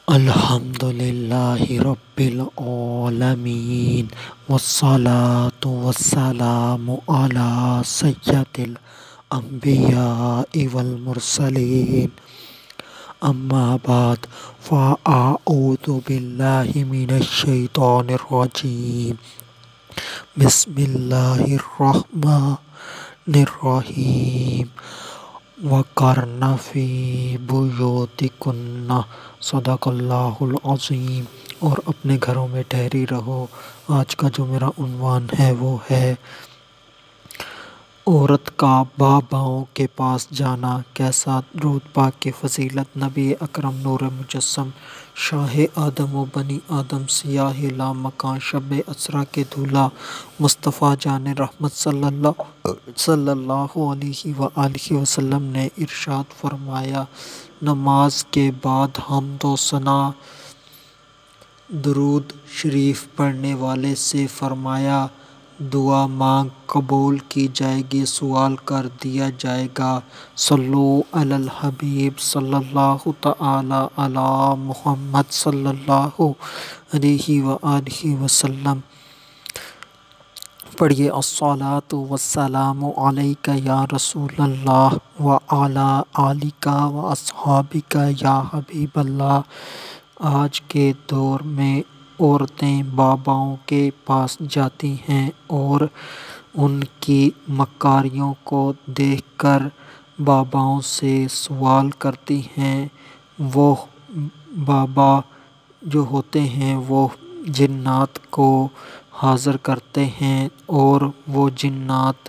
الحمد للہ رب العالمین والصلاة والسلام علی سید الانبیاء والمرسلین اما بعد فاعوذ باللہ من الشیطان الرجیم بسم اللہ الرحمن الرحیم وقرن فی بیوتکن صدق اللہ العظیم۔ اور اپنے گھروں میں ٹھہری رہو۔ آج کا جو میرا عنوان ہے وہ ہے عورت کا باباؤں کے پاس جانا کیسا۔ درود پاک کی فضیلت نبی اکرم نور مجسم شاہ آدم و بنی آدم سیاہ لا مکان شب اسرا کے دولہا مصطفیٰ جان رحمت صلی اللہ علیہ وآلہ وسلم نے ارشاد فرمایا، نماز کے بعد حمد و ثنا درود شریف پڑھنے والے سے فرمایا، دعا مانگ قبول کی جائے گی، سوال کر دیا جائے گا۔ صلو علی الحبیب صلی اللہ تعالی علی محمد صلی اللہ علیہ وآلہ وسلم۔ پڑھیے، الصلاۃ والسلام علیک یا رسول اللہ وعلی آلک واصحابک یا حبیب اللہ۔ آج کے دور میں عورتیں باباؤں کے پاس جاتی ہیں اور ان کی مکاریوں کو دیکھ کر باباؤں سے سوال کرتی ہیں۔ وہ بابا جو ہوتے ہیں وہ جنات کو حاضر کرتے ہیں اور وہ جنات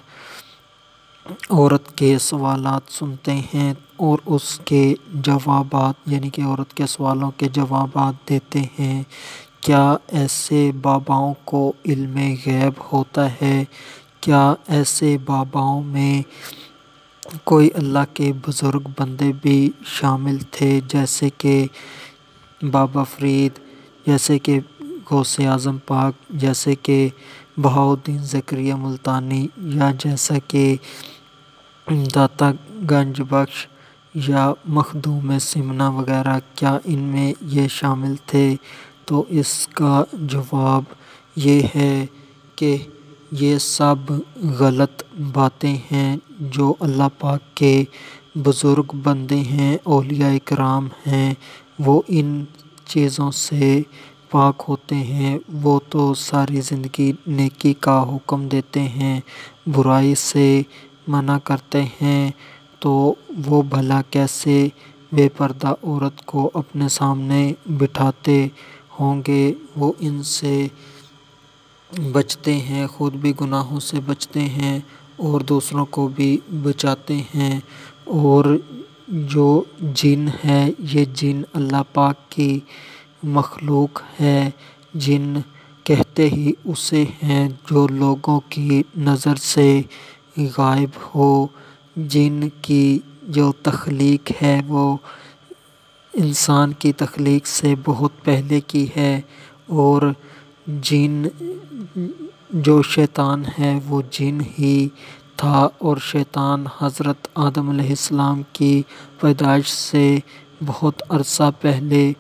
عورت کے سوالات سنتے ہیں اور اس کے جوابات یعنی کہ عورت کے سوالوں کے جوابات دیتے ہیں۔ کیا ایسے باباؤں کو علم غیب ہوتا ہے؟ کیا ایسے باباؤں میں کوئی اللہ کے بزرگ بندے بھی شامل تھے، جیسے کہ بابا فرید، جیسے کہ غوث اعظم پاک، جیسے کہ بہاؤالدین زکریا ملتانی، یا جیسا کہ داتا گنج بخش یا مخدوم سمنہ وغیرہ؟ کیا ان میں یہ شامل تھے؟ تو اس کا جواب یہ ہے کہ یہ سب غلط باتیں ہیں۔ جو اللہ پاک کے بزرگ بندے ہیں، اولیاء کرام ہیں، وہ ان چیزوں سے پاک ہوتے ہیں۔ وہ تو ساری زندگی نیکی کا حکم دیتے ہیں، برائی سے منع کرتے ہیں، تو وہ بھلا کیسے بے پردہ عورت کو اپنے سامنے بٹھاتے ہوں گے؟ وہ ان سے بچتے ہیں، خود بھی گناہوں سے بچتے ہیں اور دوسروں کو بھی بچاتے ہیں۔ اور جو جن ہے، یہ جن اللہ پاک کی مخلوق ہے۔ جن کہتے ہی اسے ہیں جو لوگوں کی نظر سے غائب ہو۔ جن کی جو تخلیق ہے وہ انسان کی تخلیق سے بہت پہلے کی ہے، اور جن جو شیطان ہے وہ جن ہی تھا، اور شیطان حضرت آدم علیہ السلام کی پیدائش سے بہت عرصہ پہلے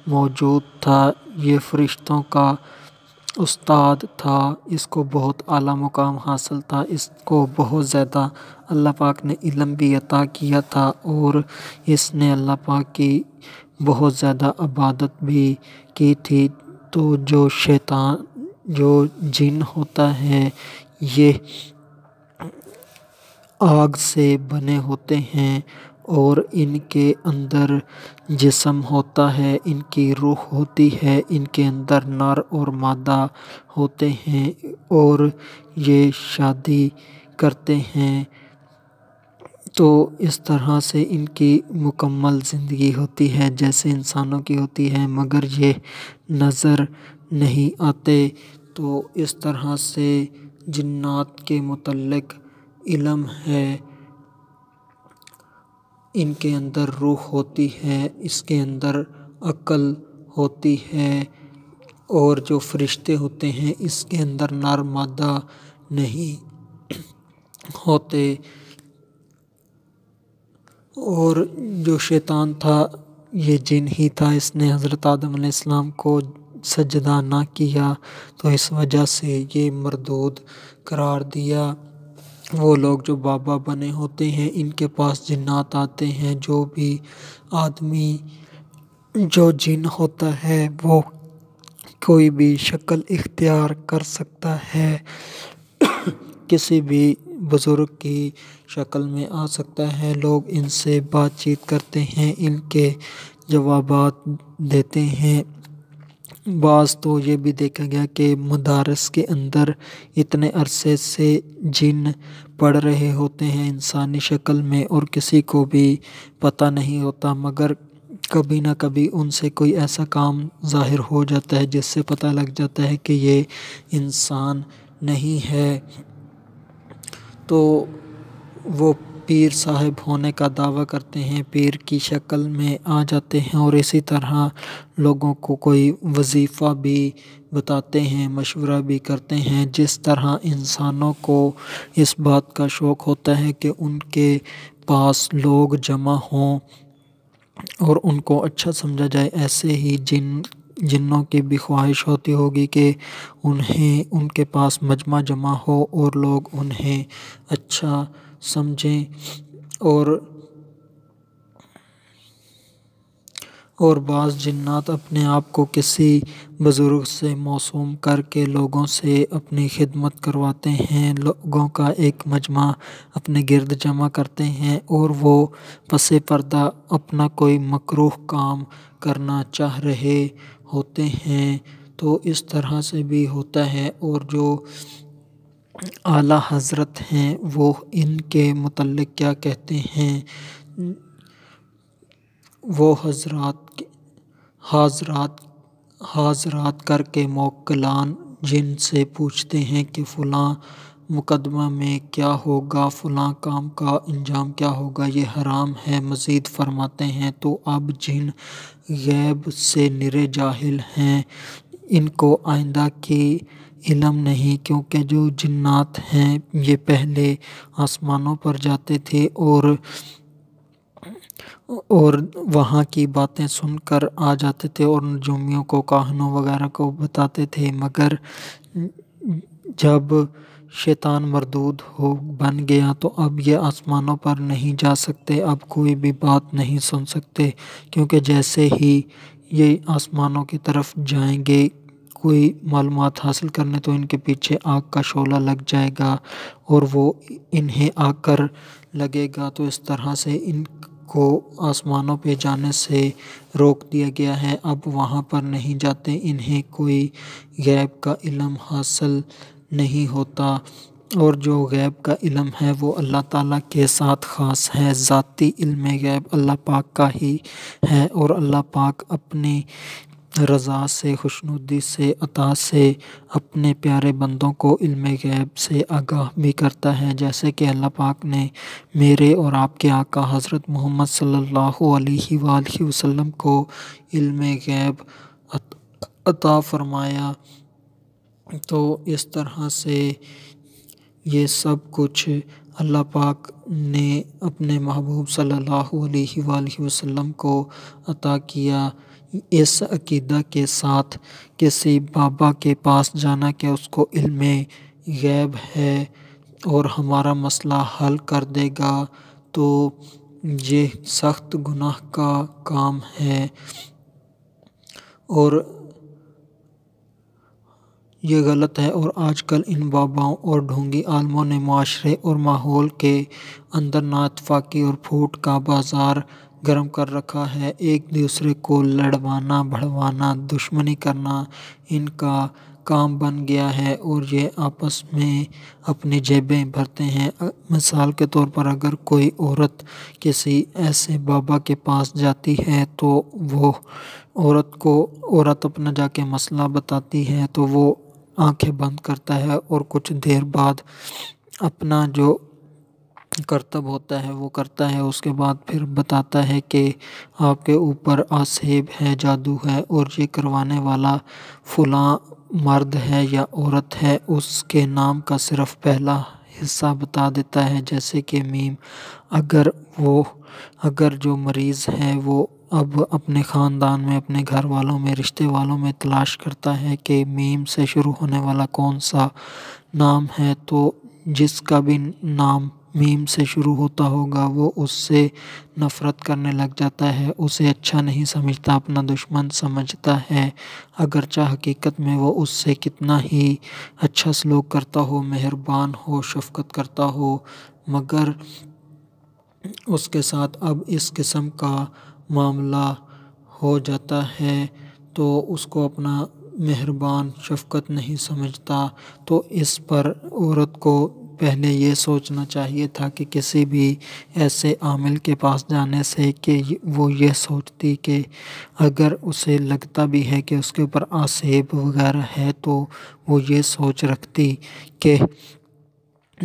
موجود تھا۔ یہ فرشتوں کا استاد تھا، اس کو بہت اعلیٰ مقام حاصل تھا، اس کو بہت زیادہ اللہ پاک نے علم بھی عطا کیا تھا، اور اس نے اللہ پاک کی بہت زیادہ عبادت بھی کی تھی۔ تو جو شیطان جو جن ہوتا ہے یہ آگ سے بنے ہوتے ہیں، اور ان کے اندر جسم ہوتا ہے، ان کی روح ہوتی ہے، ان کے اندر نر اور مادہ ہوتے ہیں، اور یہ شادی کرتے ہیں۔ تو اس طرح سے ان کی مکمل زندگی ہوتی ہے جیسے انسانوں کی ہوتی ہے، مگر یہ نظر نہیں آتے۔ تو اس طرح سے جنات کے متعلق علم ہے۔ ان کے اندر روح ہوتی ہے، اس کے اندر عقل ہوتی ہے، اور جو فرشتے ہوتے ہیں اس کے اندر نر مادہ نہیں ہوتے۔ اور جو شیطان تھا یہ جن ہی تھا، اس نے حضرت آدم علیہ السلام کو سجدہ نہ کیا، تو اس وجہ سے یہ مردود قرار دیا۔ وہ لوگ جو بابا بنے ہوتے ہیں، ان کے پاس جنات آتے ہیں۔ جو بھی آدمی جو جن ہوتا ہے وہ کوئی بھی شکل اختیار کر سکتا ہے، کسی بھی بزرگ کی شکل میں آ سکتا ہے۔ لوگ ان سے بات چیت کرتے ہیں، ان کے جوابات دیتے ہیں۔ بعض تو یہ بھی دیکھا گیا کہ مدارس کے اندر اتنے عرصے سے جن پڑھ رہے ہوتے ہیں انسانی شکل میں، اور کسی کو بھی پتہ نہیں ہوتا، مگر کبھی نہ کبھی ان سے کوئی ایسا کام ظاہر ہو جاتا ہے جس سے پتہ لگ جاتا ہے کہ یہ انسان نہیں ہے، تو وہ پیر صاحب ہونے کا دعویٰ کرتے ہیں، پیر کی شکل میں آ جاتے ہیں، اور اسی طرح لوگوں کو کوئی وظیفہ بھی بتاتے ہیں، مشورہ بھی کرتے ہیں۔ جس طرح انسانوں کو اس بات کا شوق ہوتا ہے کہ ان کے پاس لوگ جمع ہوں اور ان کو اچھا سمجھا جائے، ایسے ہی جنوں کی بھی خواہش ہوتی ہوگی کہ ان کے پاس مجمع جمع ہو اور لوگ انہیں اچھا سمجھیں، اور بعض جنات اپنے آپ کو کسی بزرگ سے موسوم کر کے لوگوں سے اپنی خدمت کرواتے ہیں، لوگوں کا ایک مجمع اپنے گرد جمع کرتے ہیں، اور وہ پس پردہ اپنا کوئی مکروہ کام کرنا چاہ رہے ہوتے ہیں، تو اس طرح سے بھی ہوتا ہے۔ اور جو اعلیٰ حضرت ہیں وہ ان کے متعلق کیا کہتے ہیں، وہ حاضرات کر کے موکلان جن سے پوچھتے ہیں کہ فلاں مقدمہ میں کیا ہوگا، فلاں کام کا انجام کیا ہوگا، یہ حرام ہے، مزید فرماتے ہیں۔ تو اب جن غیب سے نرے جاہل ہیں، ان کو آئندہ کی علم نہیں، کیونکہ جو جنات ہیں یہ پہلے آسمانوں پر جاتے تھے اور وہاں کی باتیں سن کر آ جاتے تھے اور نجومیوں کو، کاہنوں وغیرہ کو بتاتے تھے، مگر جب شیطان مردود بن گیا تو اب یہ آسمانوں پر نہیں جا سکتے، اب کوئی بھی بات نہیں سن سکتے، کیونکہ جیسے ہی یہ آسمانوں کی طرف جائیں گے کوئی معلومات حاصل کرنے، تو ان کے پیچھے آگ کا شعلہ لگ جائے گا اور وہ انہیں آ کر لگے گا، تو اس طرح سے ان کو آسمانوں پہ جانے سے روک دیا گیا ہے، اب وہاں پر نہیں جاتے، انہیں کوئی غیب کا علم حاصل نہیں ہوتا، اور جو غیب کا علم ہے وہ اللہ تعالیٰ کے ساتھ خاص ہے، ذاتی علم غیب اللہ پاک کا ہی ہے، اور اللہ پاک اپنی رضا سے، خوشنودی سے، عطا سے اپنے پیارے بندوں کو علم غیب سے آگاہ بھی کرتا ہے، جیسے کہ اللہ پاک نے میرے اور آپ کے آقا حضرت محمد صلی اللہ علیہ وآلہ وسلم کو علم غیب عطا فرمایا۔ تو اس طرح سے یہ سب کچھ اللہ پاک نے اپنے محبوب صلی اللہ علیہ وآلہ وسلم کو عطا کیا۔ اس عقیدہ کے ساتھ کسی بابا کے پاس جانا کہ اس کو علم غیب ہے اور ہمارا مسئلہ حل کر دے گا، تو یہ سخت گناہ کا کام ہے، اور یہ غلط ہے۔ اور آج کل ان باباؤں اور ڈھونگی عالموں نے معاشرے اور ماحول کے اندر نااتفاقی اور پھوٹ کا بازار گرم کر رکھا ہے، ایک دوسرے کو لڑوانا، بھڑوانا، دشمنی کرنا ان کا کام بن گیا ہے، اور یہ آپس میں اپنی جیبیں بھرتے ہیں۔ مثال کے طور پر اگر کوئی عورت کسی ایسے بابا کے پاس جاتی ہے تو وہ عورت اپنا جا کے مسئلہ بتاتی ہے تو وہ آنکھیں بند کرتا ہے، اور کچھ دیر بعد اپنا جو کرتب ہوتا ہے وہ کرتا ہے، اس کے بعد پھر بتاتا ہے کہ آپ کے اوپر آسیب ہے، جادو ہے، اور یہ کروانے والا فلاں مرد ہے یا عورت ہے، اس کے نام کا صرف پہلا حصہ بتا دیتا ہے، جیسے کہ میم۔ اگر جو مریض ہے وہ اب اپنے خاندان میں، اپنے گھر والوں میں، رشتے والوں میں تلاش کرتا ہے کہ میم سے شروع ہونے والا کون سا نام ہے، تو جس کا بھی نام میم سے شروع ہوتا ہوگا وہ اس سے نفرت کرنے لگ جاتا ہے، اسے اچھا نہیں سمجھتا، اپنا دشمن سمجھتا ہے، اگرچہ حقیقت میں وہ اس سے کتنا ہی اچھا سلوک کرتا ہو، مہربان ہو، شفقت کرتا ہو، مگر اس کے ساتھ اب اس قسم کا معاملہ ہو جاتا ہے تو اس کو اپنا مہربان شفقت نہیں سمجھتا۔ تو اس پر عورت کو پہلے یہ سوچنا چاہیے تھا کہ کسی بھی ایسے عامل کے پاس جانے سے کہ وہ یہ سوچتی کہ اگر اسے لگتا بھی ہے کہ اس کے اوپر آسیب وغیرہ ہے تو وہ یہ سوچ رکھتی کہ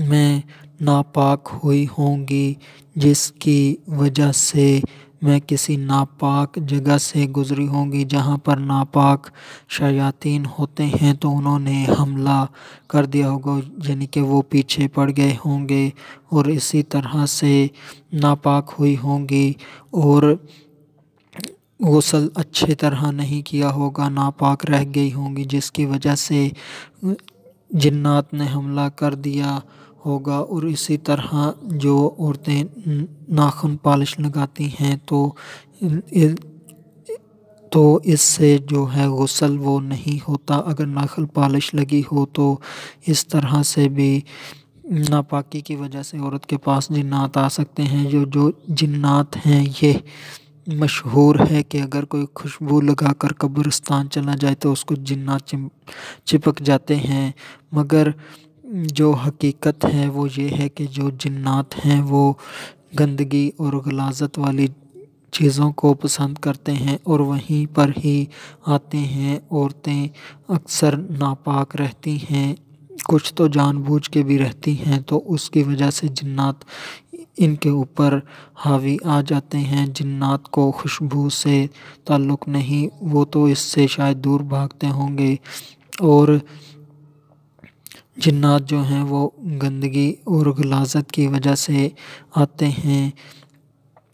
میں ناپاک ہوئی ہوں گی، جس کی وجہ سے میں کسی ناپاک جگہ سے گزری ہوں گی جہاں پر ناپاک شیاطین ہوتے ہیں، تو انہوں نے حملہ کر دیا ہوگا، یعنی کہ وہ پیچھے پڑ گئے ہوں گے اور اسی طرح سے ناپاک ہوئی ہوں گی اور غسل اچھی طرح نہیں کیا ہوگا، ناپاک رہ گئی ہوں گی، جس کی وجہ سے جنات نے حملہ کر دیا ہوگا۔ اور اسی طرح جو عورتیں ناخن پالش لگاتی ہیں تو اس سے جو ہے غسل وہ نہیں ہوتا، اگر ناخن پالش لگی ہو تو اس طرح سے بھی ناپاکی کی وجہ سے عورت کے پاس جنات آ سکتے ہیں۔ جو جنات ہیں یہ مشہور ہے کہ اگر کوئی خوشبو لگا کر قبرستان چلا جائے تو اس کو جنات چپک جاتے ہیں، مگر جو حقیقت ہے وہ یہ ہے کہ جو جنات ہیں وہ گندگی اور غلاظت والی چیزوں کو پسند کرتے ہیں اور وہیں پر ہی آتے ہیں۔ عورتیں اکثر ناپاک رہتی ہیں، کچھ تو جان بوجھ کے بھی رہتی ہیں، تو اس کی وجہ سے جنات ان کے اوپر حاوی آ جاتے ہیں۔ جنات کو خوشبو سے تعلق نہیں، وہ تو اس سے شاید دور بھاگتے ہوں گے، اور جنات جو ہیں وہ گندگی اور غلاظت کی وجہ سے آتے ہیں۔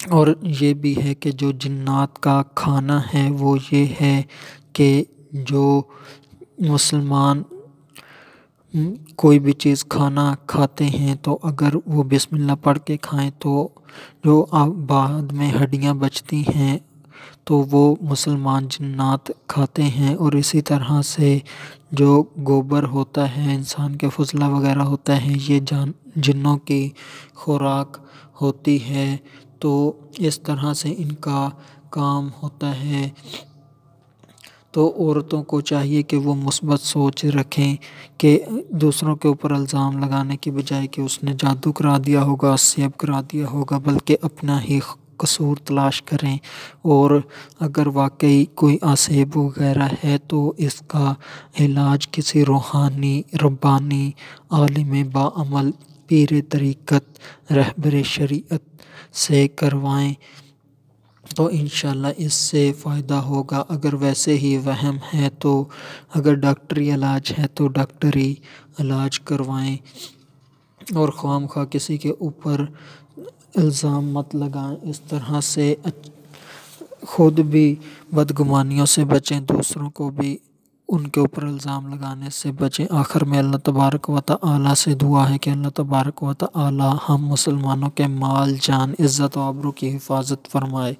اور یہ بھی ہے کہ جو جنات کا کھانا ہے وہ یہ ہے کہ جو مسلمان کوئی بھی چیز کھانا کھاتے ہیں تو اگر وہ بسم اللہ پڑھ کے کھائیں تو جو بعد میں ہڈیاں بچتی ہیں تو وہ مسلمان جنات کھاتے ہیں۔ اور اسی طرح سے جو گوبر ہوتا ہے، انسان کے فضلہ وغیرہ ہوتا ہے، یہ جنوں کی خوراک ہوتی ہے، تو اس طرح سے ان کا کام ہوتا ہے۔ تو عورتوں کو چاہیے کہ وہ مثبت سوچ رکھیں کہ دوسروں کے اوپر الزام لگانے کی بجائے کہ اس نے جادو کرا دیا ہوگا، سحر کرا دیا ہوگا، بلکہ اپنا ہی قصور تلاش کریں، اور اگر واقعی کوئی آسیب وغیرہ ہے تو اس کا علاج کسی روحانی، ربانی، عالم باعمل، پیر طریقت، رہبر شریعت سے کروائیں تو انشاءاللہ اس سے فائدہ ہوگا۔ اگر ویسے ہی وہم ہے تو اگر ڈاکٹری علاج ہے تو ڈاکٹری علاج کروائیں، اور خواہ کسی کے اوپر الزام مت لگائیں۔ اس طرح سے خود بھی بدگمانیوں سے بچیں، دوسروں کو بھی ان کے اوپر الزام لگانے سے بچیں۔ آخر میں اللہ تبارک و تعالی سے دعا ہے کہ اللہ تبارک و تعالی ہم مسلمانوں کے مال، جان، عزت و آبرو کی حفاظت فرمائے۔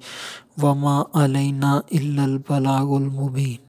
وما علینا الا البلاغ المبین۔